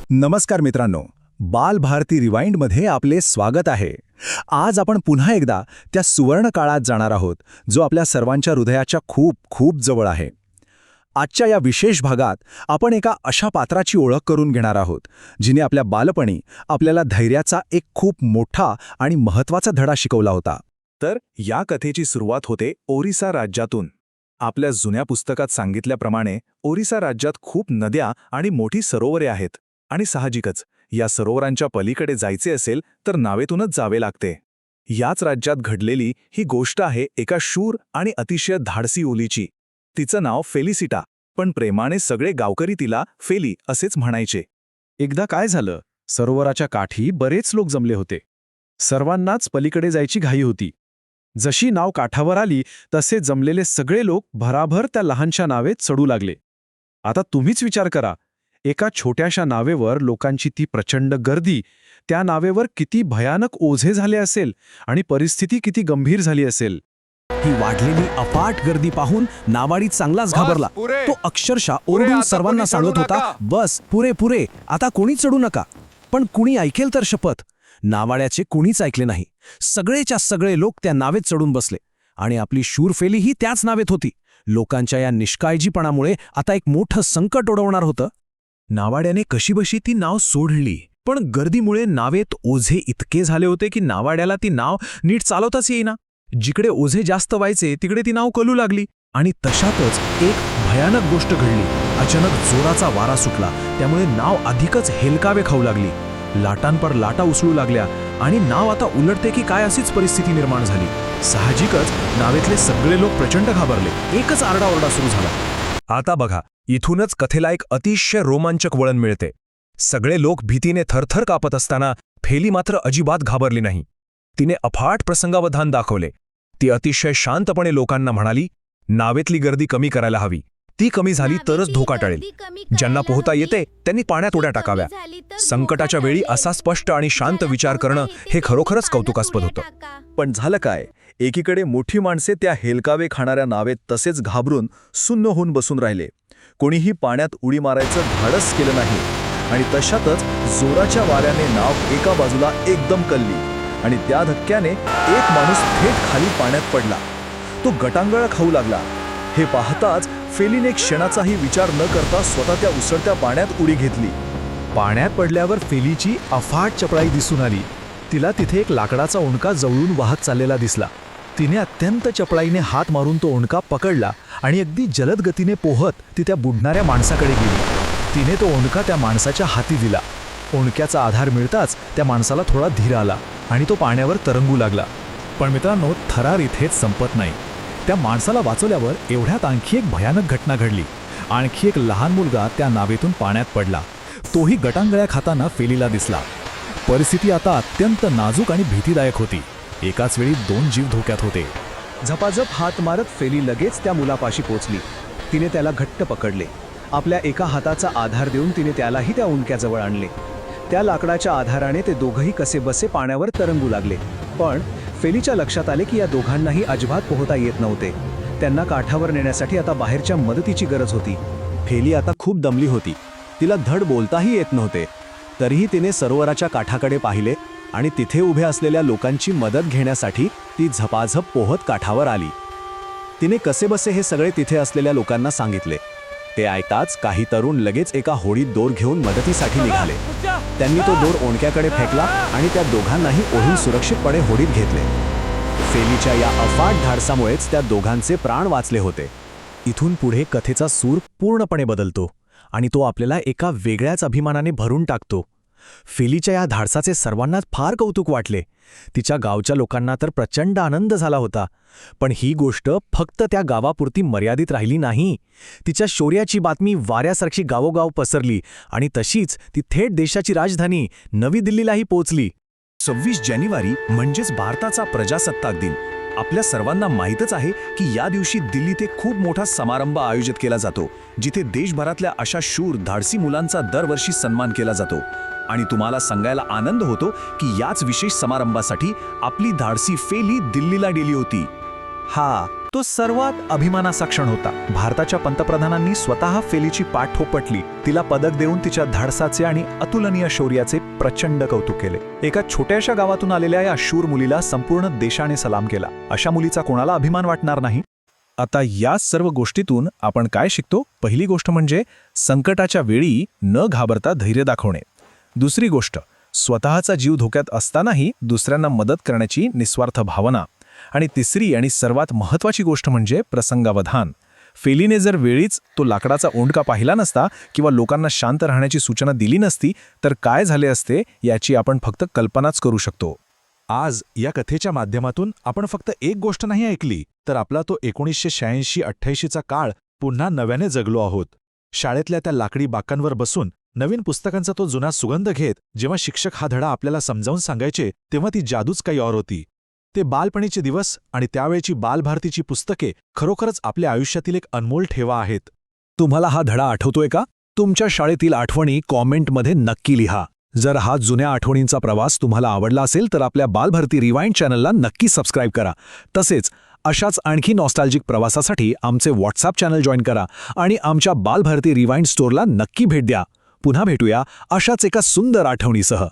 नमस्कार मित्रांनो, बाल भारती रिवाइंडमध्ये आपले स्वागत आहे. आज आपण पुन्हा एकदा त्या सुवर्ण काळात जाणार आहोत, जो आपल्या सर्वांच्या हृदयाच्या खूप खूप जवळ आहे. आजच्या या विशेष भागात आपण एका अशा पात्राची ओळख करून घेणार आहोत, जिने आपल्या बालपणी आपल्याला धैर्याचा एक खूप मोठा आणि महत्त्वाचा धडा शिकवला होता. तर या कथेची सुरुवात होते ओरिसा राज्यातून. आपल्या जुन्या पुस्तकात सांगितल्याप्रमाणे ओरिसा राज्यात खूप नद्या आणि मोठी सरोवरे आहेत, आणि साहजिकच या सरोवरांच्या पलीकडे जायचे असेल तर नावेतूनच जावे लागते. याच राज्यात घडलेली ही गोष्ट आहे एका शूर आणि अतिशय धाडसी ओलीची. तिचं नाव फेलिसिटा, पण प्रेमाने सगळे गावकरी तिला फेली असेच म्हणायचे. एकदा काय झालं, सरोवराच्या काठी बरेच लोक जमले होते. सर्वांनाच पलीकडे जायची घाई होती. जशी नाव काठावर आली तसे जमलेले सगळे लोक भराभर त्या लहानशा नावेत चढू लागले. आता तुम्हीच विचार करा, एका छोट्याशा नावेवर लोकांची ती प्रचंड गर्दी, त्या नावेवर किती भयानक ओझे झाले असेल आणि परिस्थिती किती गंभीर झाली असेल. ही वाढलेली अफाट गर्दी पाहून नावाडी चांगलाच घाबरला. तो अक्षरशः ओरडून सर्वांना सांगत होता, बस पुरे पुरे, आता कोणी चढू नका. पण कुणी ऐकेल तर शपथ, नावाड्याचे कुणीच ऐकले नाही. सगळेच्या सगळे लोक त्या नावेत चढून बसले आणि आपली शूरफेली ही त्याच नावेत होती. लोकांच्या या निष्काळजीपणामुळे आता एक मोठं संकट ओढवणार होतं. नावाड्याने कशीबशी ती नाव सोडली, पण गर्दीमुळे नावेत ओझे इतके झाले होते की नावाड्याला ती नाव नीट चालवताच येईना. जिकडे ओझे जास्त व्हायचे तिकडे ती नाव कलू लागली. आणि तशातच एक भयानक गोष्ट घडली. अचानक जोराचा वारा सुटला, त्यामुळे नाव अधिकच हेलकावे खाऊ लागली. लाटांपर लाटा उसळू लागल्या आणि नाव आता उलटते की काय अशीच परिस्थिती निर्माण झाली. साहजिकच नावेतले सगळे लोक प्रचंड घाबरले. एकच आरडाओरडा सुरू झाला. आता बघा, इथूनच कथेला एक अतिशय रोमांचक वळण मिळते. सगळे लोक भीतीने थरथर कापत असताना फेली मात्र अजिबात घाबरली नाही. तिने अफाट प्रसंगावधान दाखवले. ती अतिशय शांतपणे लोकांना म्हणाली, नावेतली गर्दी कमी करायला हवी. ती कमी झाली तरच धोका टळेल. ज्यांना पोहता येते त्यांनी पाण्यात उड्या टाकाव्या. संकटाच्या वेळी असा स्पष्ट आणि शांत विचार करणं हे खरोखरच कौतुकास्पद होतं. पण झालं काय, एकीकडे मोठी माणसे त्या हेलकावे खाणाऱ्या नावेत तसेच घाबरून सुन्न होऊन बसून राहिले. कोणीही पाण्यात उडी मारायचं धाडस केलं नाही. आणि तशातच जोराच्या वाऱ्याने नाव एका बाजूला एकदम कलली आणि त्या धक्क्याने एक माणूस थेट खाली पाण्यात पडला. तो गटांगळा खाऊ लागला. हे पाहताच फेलीने क्षणाचाही विचार न करता स्वतः त्या उसळत्या पाण्यात उडी घेतली. पाण्यात पडल्यावर फेलीची अफाट चपळाई दिसून आली. तिला तिथे एक लाकडाचा ओंडका जवळून वाहत चाललेला दिसला. तिने अत्यंत चपळाईने हात मारून तो ओंडका पकडला आणि अगदी जलद गतीने पोहत ती त्या बुडणाऱ्या माणसाकडे गेली. तिने तो ओंडका त्या माणसाच्या हाती दिला. ओंडक्याचा आधार मिळताच त्या माणसाला थोडा धीर आला आणि तो पाण्यावर तरंगू लागला. पण मित्रांनो, थरार इथेच संपत नाही. त्या माणसाला वाचवल्यावर एवढ्यात आणखी एक भयानक घटना घडली. आणखी एक लहान मुलगा त्या नावेतून पाण्यात पडला. तोही गटांगळ्या खाताना फेलीला दिसला. परिस्थिती आता अत्यंत नाजूक आणि भीतीदायक होती. एकाच वेळी 2 जीव धोक्यात होते. झपाझप हात मारत फेली लगेच त्या मुलापाशी पोचली. तिने त्याला घट्ट पकडले. आपल्या एका हाताचा आधार देऊन तिने त्यालाही त्या ओंडक्याजवळ आणले. त्या लाकडाच्या आधाराने ते दोघंही कसेबसे पाण्यावर तरंगू लागले. पण फेलीच्या लक्षात आले की या दोघांनाही अजिबात पोहता येत नव्हते. त्यांना काठावर नेण्यासाठी आता बाहेरच्या मदतीची गरज होती. फेली आता खूप दमली होती. तिला धड बोलताही येत नव्हते. तरीही तिने सरोवराच्या काठाकडे पाहिले आणि तिथे उभे असलेल्या लोकांची मदत घेण्यासाठी ती झपाझप पोहत काठावर आली. तिने कसेबसे हे सगळे तिथे असलेल्या लोकांना सांगितले. ते ऐकताच काही तरुण लगेच एका होडीत दोर घेऊन मदतीसाठी निघाले. त्यांनी तो दोर ओंडक्याकडे फेकला आणि त्या दोघांनाही ओढून सुरक्षितपणे होडीत घेतले. फेलीच्या या अफाट धाडसामुळेच त्या दोघांचे प्राण वाचले होते. इथून पुढे कथेचा सूर पूर्णपणे बदलतो आणि तो आपल्याला एका वेगळ्याच अभिमानाने भरून टाकतो. फेलीच्या या धाडसाचे सर्वांनाच फार कौतुक वाटले. तिच्या गावच्या लोकांना तर प्रचंड आनंद झाला होता. पण ही गोष्ट फक्त त्या गावापुरती मर्यादित राहिली नाही. तिच्या शौर्याची बातमी वाऱ्यासारखी गावोगाव पसरली आणि तशीच ती थेट देशाची राजधानी नवी दिल्लीलाही पोहोचली. 26 जानेवारी म्हणजेच भारताचा प्रजासत्ताक दिन. आपल्या सर्वांना माहीतच आहे की या दिवशी दिल्लीत एक खूप मोठा समारंभ आयोजित केला जातो, जिथे देशभरातल्या अशा शूर धाडसी मुलांचा दरवर्षी सन्मान केला जातो. आणि तुम्हाला सांगायला आनंद होतो की याच विशेष समारंभासाठी आपली धाडसी फेली दिल्लीला गेली होती. हा तो सर्वात अभिमानाचा क्षण होता. भारताच्या पंतप्रधानांनी स्वतः फेलीची पाठ थोपटली, तिला पदक देऊन तिच्या धाडसाचे आणि अतुलनीय शौर्याचे प्रचंड कौतुक केले. एका छोट्याशा गावातून आलेल्या या शूर मुलीला संपूर्ण देशाने सलाम केला. अशा मुलीचा कोणाला अभिमान वाटणार नाही? आता या सर्व गोष्टीतून आपण काय शिकतो? पहिली गोष्ट म्हणजे संकटाच्या वेळी न घाबरता धैर्य दाखवणे. दुसरी गोष्ट, स्वतःचा जीव धोक्यात असतानाही दुसऱ्यांना मदत करण्याची निस्वार्थ भावना. आणि तिसरी आणि सर्वात महत्त्वाची गोष्ट म्हणजे प्रसंगावधान. फेलीने जर वेळीच तो लाकडाचा ओंडका पाहिला नसता किंवा लोकांना शांत राहण्याची सूचना दिली नसती तर काय झाले असते याची आपण फक्त कल्पनाच करू शकतो. आज या कथेच्या माध्यमातून आपण फक्त एक गोष्ट नाही ऐकली, तर आपला तो 1986-88चा काळ पुन्हा नव्याने जगलो आहोत. शाळेतल्या त्या लाकडी बाकांवर बसून नवीन पुस्तकांचा तो जुना सुगंध घेत जेव्हा शिक्षक हा धडा आपल्याला समजावून सांगायचे तेव्हा ती जादूच काही और होती. ते बालपणीचे दिवस आणि त्यावेळची बालभारतीची पुस्तके खरोखरच आपल्या आयुष्यातील एक अनमोल ठेवा आहेत. तुम्हाला हा धडा आठवतोय का? तुमच्या शाळेतील आठवणी कॉमेंटमध्ये नक्की लिहा. जर हा जुन्या आठवणींचा प्रवास तुम्हाला आवडला असेल तर आपल्या बालभारती रिवाइंड चॅनलला नक्की सबस्क्राईब करा. तसेच अशाच आणखी नॉस्टॅल्जिक प्रवासासाठी आमचे व्हॉट्सॲप चॅनल जॉईन करा आणि आमच्या बालभारती रिवाइंड स्टोअरला नक्की भेट द्या. पुन्हा भेटूया अशाच एका सुंदर आठवणीसह.